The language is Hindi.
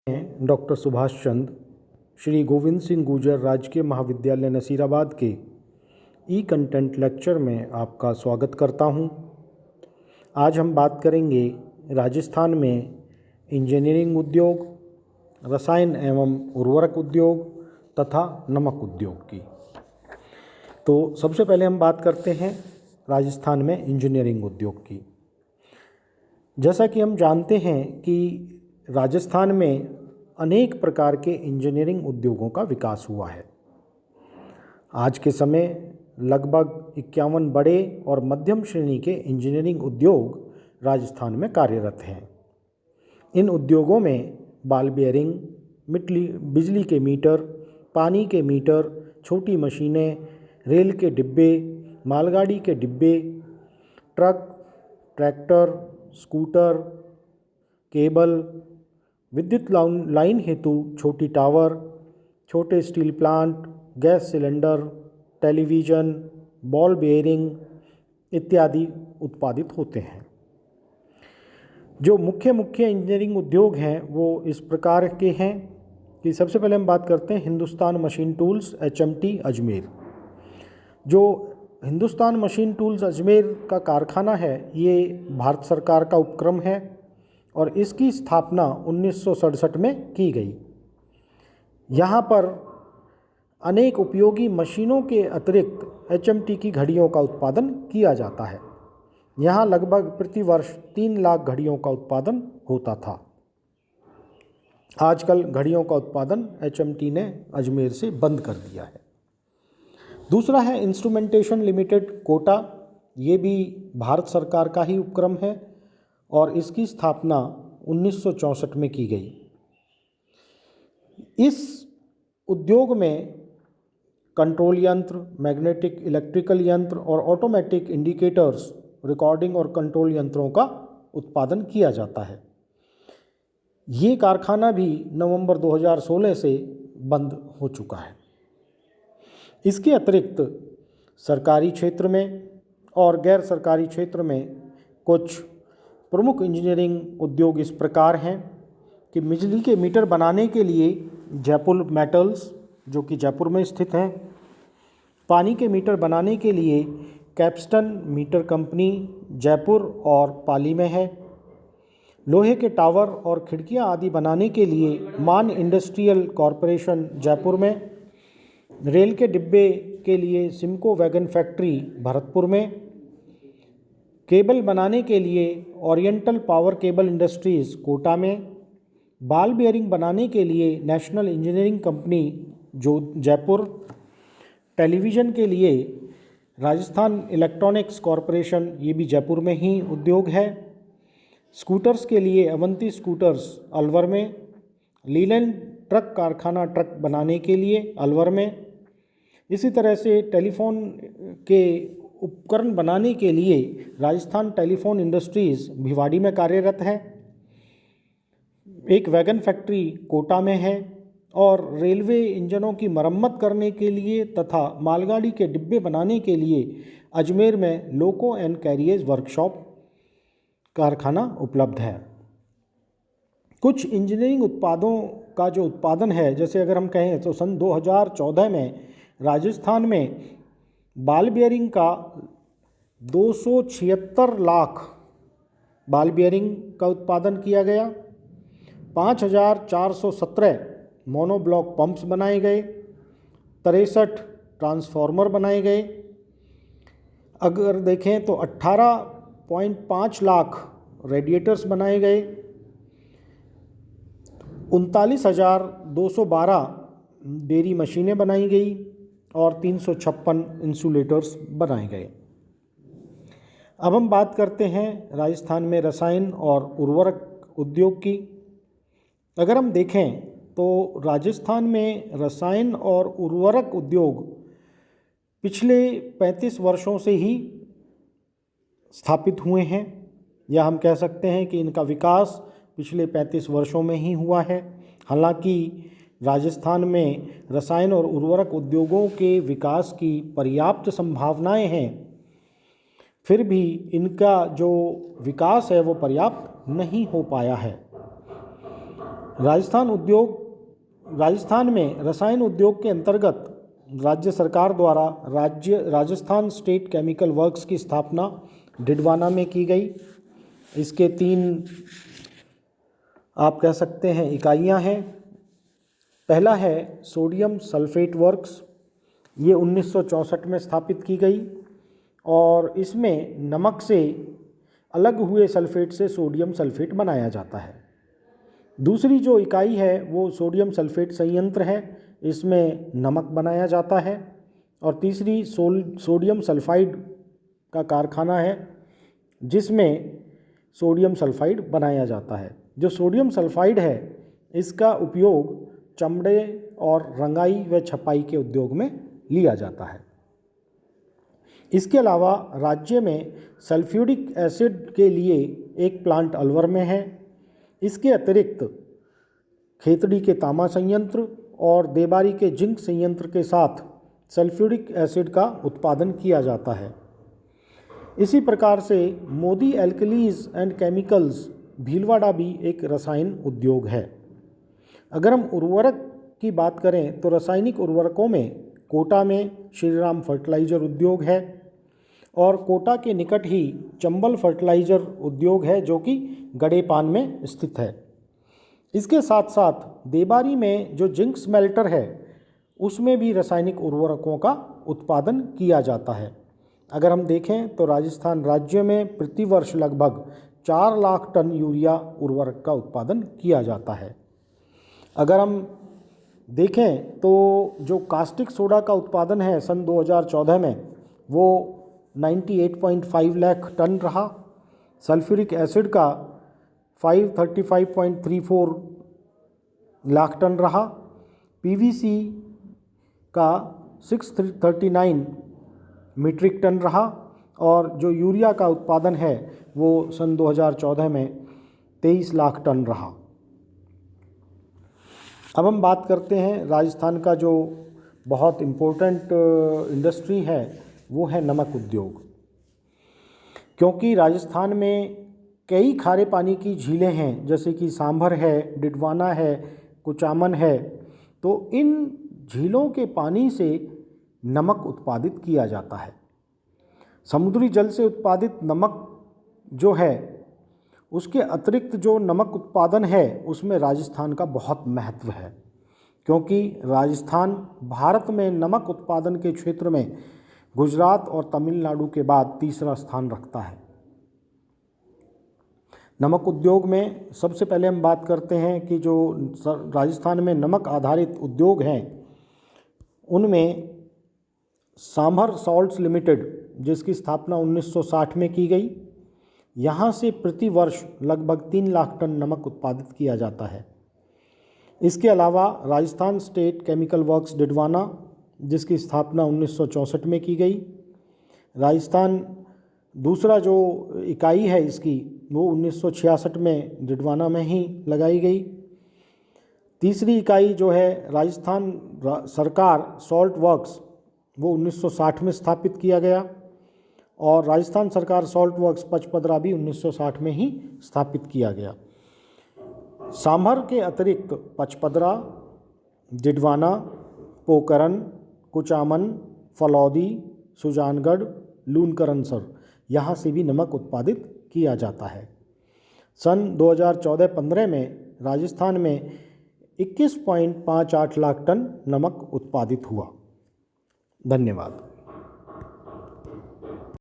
हैं डॉक्टर सुभाष चंद्र, श्री गोविंद सिंह गुर्जर राजकीय महाविद्यालय नसीराबाद के ई कंटेंट लेक्चर में आपका स्वागत करता हूं। आज हम बात करेंगे राजस्थान में इंजीनियरिंग उद्योग, रसायन एवं उर्वरक उद्योग तथा नमक उद्योग की। तो सबसे पहले हम बात करते हैं राजस्थान में इंजीनियरिंग उद्योग की। जैसा कि हम जानते हैं कि राजस्थान में अनेक प्रकार के इंजीनियरिंग उद्योगों का विकास हुआ है। आज के समय लगभग 51 बड़े और मध्यम श्रेणी के इंजीनियरिंग उद्योग राजस्थान में कार्यरत हैं। इन उद्योगों में बॉल बेयरिंग, बिजली के मीटर, पानी के मीटर, छोटी मशीनें, रेल के डिब्बे, मालगाड़ी के डिब्बे, ट्रक, ट्रैक्टर, स्कूटर, केबल, विद्युत लाइन हेतु छोटी टावर, छोटे steel plant, gas cylinder, television, ball bearing इत्यादि उत्पादित होते हैं। जो मुख्य इंजीनियरिंग उद्योग हैं वो इस प्रकार के हैं कि सबसे पहले हम बात करते हैं Hindustan machine tools HMT Ajmer. जो हिंदुस्तान मशीन टूल्स अजमेर का कारखाना है ये भारत सरकार का उपक्रम है और इसकी स्थापना 1967 में की गई। यहाँ पर अनेक उपयोगी मशीनों के अतिरिक्त HMT की घड़ियों का उत्पादन किया जाता है। यहाँ लगभग प्रतिवर्ष 3 लाख घड़ियों का उत्पादन होता था। आजकल घड़ियों का उत्पादन HMT ने अजमेर से बंद कर दिया है। दूसरा है इंस्ट्रूमेंटेशन लिमिटेड कोटा। ये भी भारत सरकार का ही उपक्रम है और इसकी स्थापना 1964 में की गई। इस उद्योग में कंट्रोल यंत्र, मैग्नेटिक इलेक्ट्रिकल यंत्र और ऑटोमेटिक इंडिकेटर्स, रिकॉर्डिंग और कंट्रोल यंत्रों का उत्पादन किया जाता है। ये कारखाना भी नवंबर 2016 से बंद हो चुका है। इसके अतिरिक्त सरकारी क्षेत्र में और गैर सरकारी क्षेत्र में कुछ प्रमुख इंजीनियरिंग उद्योग इस प्रकार हैं कि बिजली के मीटर बनाने के लिए जयपुर मेटल्स, जो कि जयपुर में स्थित है। पानी के मीटर बनाने के लिए कैप्स्टन मीटर कंपनी जयपुर और पाली में है। लोहे के टावर और खिड़कियां आदि बनाने के लिए मान इंडस्ट्रियल कॉरपोरेशन जयपुर में। रेल के डिब्बे के लिए सिमको वैगन फैक्ट्री भरतपुर में। केबल बनाने के लिए oriental power cable industries Kota में। बॉल बेयरिंग बनाने के लिए नेशनल इंजीनियरिंग कंपनी जो जयपुर। टेलीविज़न के लिए राजस्थान इलेक्ट्रॉनिक्स कॉरपोरेशन, ये भी जयपुर में ही उद्योग है। स्कूटर्स के लिए अवंती स्कूटर्स अलवर में। लीलैंड ट्रक कारखाना ट्रक बनाने के लिए अलवर में। इसी तरह से टेलीफोन के उपकरण बनाने के लिए राजस्थान टेलीफोन इंडस्ट्रीज़ भिवाड़ी में कार्यरत है। एक वैगन फैक्ट्री कोटा में है और रेलवे इंजनों की मरम्मत करने के लिए तथा मालगाड़ी के डिब्बे बनाने के लिए अजमेर में लोको एंड कैरियर्स वर्कशॉप कारखाना उपलब्ध है। कुछ इंजीनियरिंग उत्पादों का जो उत्पादन है, जैसे अगर हम कहें तो सन 2014 में राजस्थान में बॉल बेयरिंग का 276 लाख बॉल बेयरिंग का उत्पादन किया गया। 5417 मोनोब्लॉक पंप्स बनाए गए। 63 ट्रांसफार्मर बनाए गए। अगर देखें तो 18.5 लाख रेडिएटर्स बनाए गए। 39,212 डेयरी मशीनें बनाई गई और 356 इंसुलेटर्स बनाए गए। अब हम बात करते हैं राजस्थान में रसायन और उर्वरक उद्योग की। अगर हम देखें तो राजस्थान में रसायन और उर्वरक उद्योग पिछले 35 वर्षों से ही स्थापित हुए हैं, या हम कह सकते हैं कि इनका विकास पिछले 35 वर्षों में ही हुआ है। हालांकि राजस्थान में रसायन और उर्वरक उद्योगों के विकास की पर्याप्त संभावनाएं हैं, फिर भी इनका जो विकास है वो पर्याप्त नहीं हो पाया है। राजस्थान में रसायन उद्योग के अंतर्गत राज्य सरकार द्वारा राजस्थान स्टेट केमिकल वर्क्स की स्थापना डिडवाना में की गई। इसके 3 आप कह सकते हैं इकाइयां हैं। पहला है सोडियम सल्फेट वर्क्स, ये 1964 में स्थापित की गई और इसमें नमक से अलग हुए सल्फेट से सोडियम सल्फेट बनाया जाता है। दूसरी जो इकाई है वो सोडियम सल्फेट संयंत्र है, इसमें नमक बनाया जाता है। और तीसरी सोडियम सल्फाइड का कारखाना है जिसमें सोडियम सल्फाइड बनाया जाता है। जो सोडियम सल्फाइड है इसका उपयोग चमड़े और रंगाई व छपाई के उद्योग में लिया जाता है। इसके अलावा राज्य में सल्फ्यूरिक एसिड के लिए एक प्लांट अलवर में है। इसके अतिरिक्त खेतड़ी के तांबा संयंत्र और देबारी के जिंक संयंत्र के साथ सल्फ्यूरिक एसिड का उत्पादन किया जाता है। इसी प्रकार से Modi alkalis and chemicals Bhilwara भी एक रसायन उद्योग है। अगर हम उर्वरक की बात करें तो रासायनिक उर्वरकों में कोटा में श्रीराम फर्टिलाइज़र उद्योग है और कोटा के निकट ही चंबल फर्टिलाइज़र उद्योग है जो कि गड़ेपान में स्थित है। इसके साथ साथ देबारी में जो जिंक स्मेल्टर है उसमें भी रासायनिक उर्वरकों का उत्पादन किया जाता है। अगर हम देखें तो राजस्थान राज्य में प्रतिवर्ष लगभग 4 लाख टन यूरिया उर्वरक का उत्पादन किया जाता है। अगर हम देखें तो जो कास्टिक सोडा का उत्पादन है सन 2014 में वो 98.5 लाख टन रहा। सल्फ्यूरिक एसिड का 535.34 लाख टन रहा। पीवीसी का 639 मीट्रिक टन रहा और जो यूरिया का उत्पादन है वो सन 2014 में 23 लाख टन रहा। अब हम बात करते हैं राजस्थान का जो बहुत इम्पोर्टेंट इंडस्ट्री है वो है नमक उद्योग। क्योंकि राजस्थान में कई खारे पानी की झीलें हैं जैसे कि सांभर है, डिडवाना है, कुचामन है, तो इन झीलों के पानी से नमक उत्पादित किया जाता है। समुद्री जल से उत्पादित नमक जो है उसके अतिरिक्त जो नमक उत्पादन है उसमें राजस्थान का बहुत महत्व है, क्योंकि राजस्थान भारत में नमक उत्पादन के क्षेत्र में गुजरात और तमिलनाडु के बाद तीसरा स्थान रखता है। नमक उद्योग में सबसे पहले हम बात करते हैं कि जो राजस्थान में नमक आधारित उद्योग हैं उनमें सांभर सॉल्ट्स लिमिटेड जिसकी स्थापना 1960 में की गई, यहाँ से प्रति वर्ष लगभग 3 लाख टन नमक उत्पादित किया जाता है। इसके अलावा Rajasthan state chemical works Didwana जिसकी स्थापना 1964 में की गई। राजस्थान दूसरा जो इकाई है इसकी वो 1966 में डिडवाना में ही लगाई गई। तीसरी इकाई जो है राजस्थान सरकार सॉल्ट वर्क्स वो 1960 में स्थापित किया गया और राजस्थान सरकार सॉल्ट वर्क्स पचपदरा भी 1960 में ही स्थापित किया गया। सांभर के अतिरिक्त पचपदरा, डिडवाना, पोकरन, कुचामन, फलौदी, सुजानगढ़, लूनकरनसर यहाँ से भी नमक उत्पादित किया जाता है। सन 2014-15 में राजस्थान में 21.58 लाख टन नमक उत्पादित हुआ। धन्यवाद।